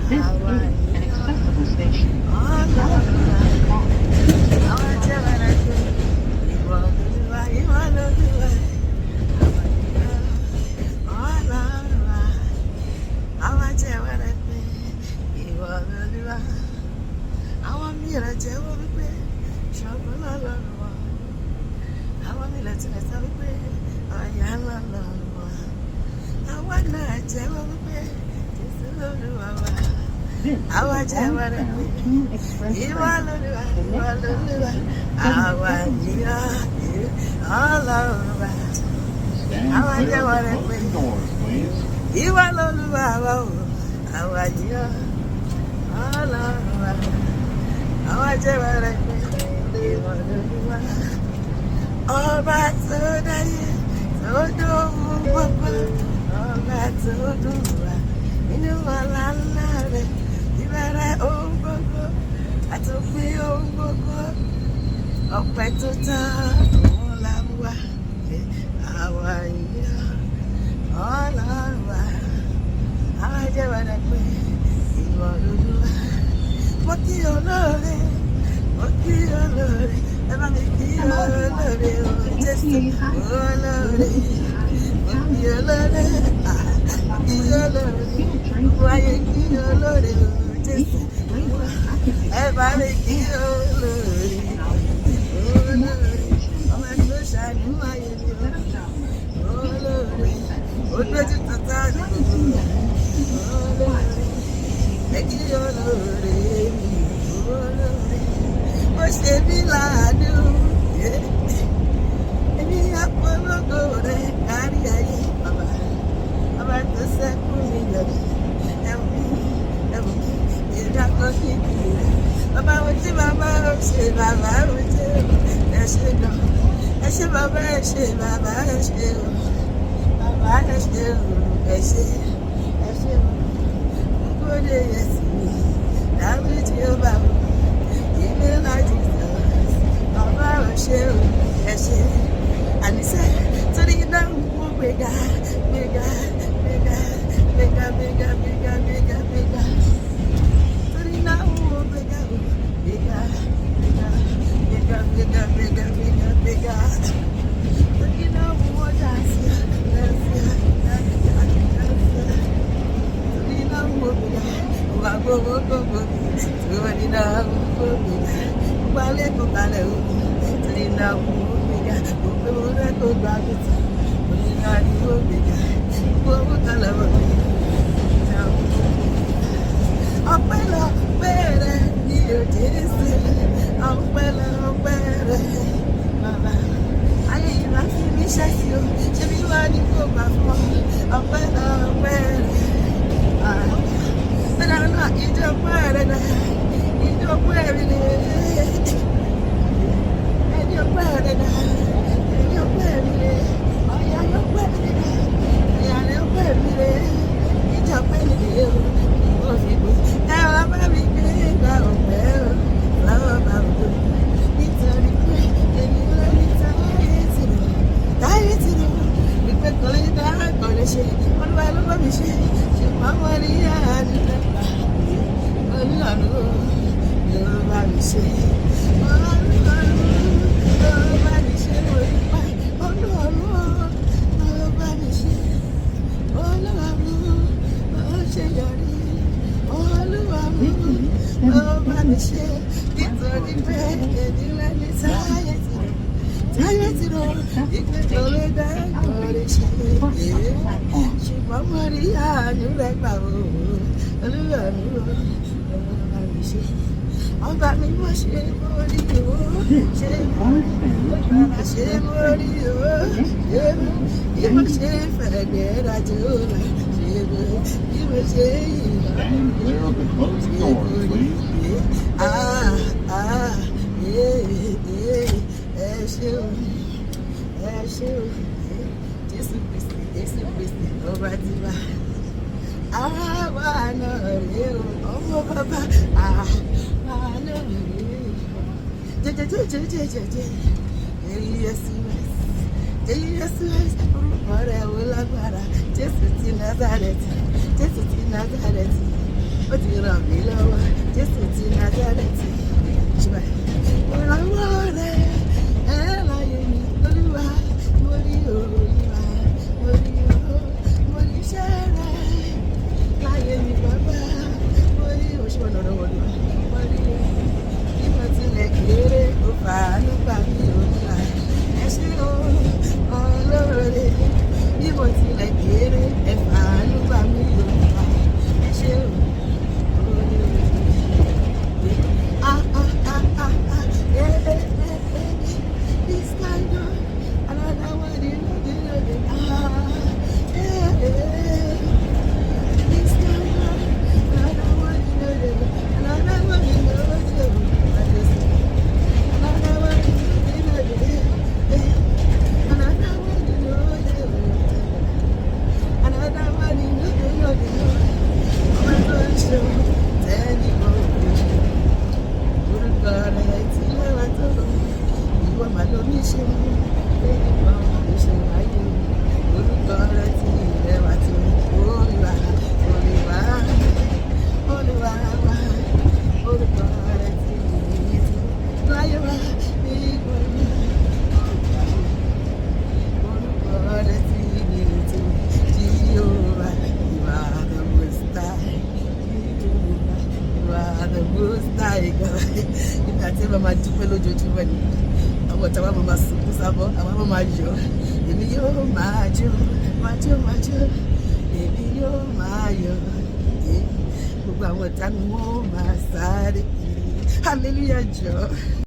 This is an accessible station. Àwọn mìíràn jẹ́wọ́ wípé ṣọ̀gbọ́n lọ́lọ́run wọn. Àwọn mìíràn tilẹ̀ sọ wípé ọ̀yà lọ́lọ́run wọn. Àwọn náà jẹ́wọ́ wípé Jésù lolúwa wa. Àwọn jẹ́wọ́ rẹ̀ pé ìwọ lolúwa, ìwọ lolúwa. Àwa yíyọ́ ọlọ́run wa. Àwọn jẹ́wọ́ rẹ̀ pé ìwọ lolúwa wa o. Àwa yíyọ́ ọlọ́run wa. Àwọn jẹ́wọ́ rẹ̀ pé ìwọ lolúwa. Ọba tó dáyé tó dóhùn gbogbo. Ọba tó dùn wá nínú ọlá ńlá rẹ̀. Ìbẹ̀rẹ̀ ohun gbogbo àtòpin ohun gbogbo. Ọpẹ́ tó tán òun là ń wá. Àwa yíyọ́ ọlọ́run wa. Àwọn jẹ́wọ́ rẹ̀ pé ìwọ lolúwa. Mo kí olóore, mo kí olóore, ẹ bá mi kí olóore o, Jésù olóore, mo kí olóore, mo kí olóore, wáyé kí olóore o, Jésù, ẹ bá mi kí olóore, olóore, ọmọ tó ṣàánú ayé mi o, olóore, ó dójú tó tá a dùn, olóore. Kí olóore mi olóore ó ṣe mí láàánú èmi àpolongo rẹ kárí ayé bàbá tó ṣẹ́kù mi yọ̀dí ẹ̀wù mi ìdákọ́ kíkì rẹ bàbá wo tí bàbá ó ṣe bàbá ó ṣe ẹ ṣe gan ẹ ṣe bàbá ẹ ṣe bàbá ẹ ṣe o bàbá ẹ ṣe o ẹ ṣe o. Yes, that was you, Baba. You know, like Jesus. Baba, show, yes, and he said, so you know, bigger, bigger, bigger, bigger, bigger, bigger, bigger, bigger. So you know, bigger, bigger, bigger, bigger, bigger, bigger, bigger, bigger. So you know, what that's ọba mi mo ṣe borí o ṣe bàbá ṣe borí o ṣe bí mo ṣe fẹ̀rẹ̀ rájò rà ṣe bí mo ṣe ìwà ṣe borí ẹ ṣe o Jésù Kristi ọba ti bá àwa náà rè o ọmọ bàbá àwa náà rè o jẹjẹjẹjẹjẹjẹ Jésù orúkọ rẹ̀ wò lágbára Jésù ti Násárẹ́tì ó ti ràn mí lọ́wọ́ Jésù ti Násárẹ́tì ṣùgbọ́n ìrànwọ́ rẹ̀ láyé mi Olúwa mo rí Olúwa mo rí mo rí iṣẹ́ rẹ̀ láyé mi bàbá mo rí òṣùwọ̀n lọ́dọ̀ Olúwa mo rí ìmọ̀ tilẹ̀ kéré ó fàánú gbà mí Olúwa ẹ ṣé o olóore ìmọ̀ tilẹ̀ kéré ẹ fàánú gbà mí Olúwa ẹ ṣé o. This kind of another one in the this kind of another one in the another one in the another one in the another one in the another one in the orúkọ rẹ̀ tí lẹ́wà tó ìwọ mà ló ní ṣe mú lẹ́yìn kan oṣù ayé orúkọ rẹ̀ tí lẹ́wà tó Olúwa Olúwa Olúwa wa orúkọ rẹ̀ tí ìyè tó láyé wa ní ìgbọ̀nà orúkọ rẹ̀ tí ìyè tó Jehovah you are the most high you are the most high God nígbà tí ẹ máa dúpẹ́ lójoojúmọ́ ni àwọn ọ̀tá wa máa sunkún sábọ́ àwọn máa yọ̀ èmi yóò máa jó èmi yóò máa yọ̀ gbogbo àwọn ọ̀tá mi wọ́n máa sáré kiri hallelujah jọ.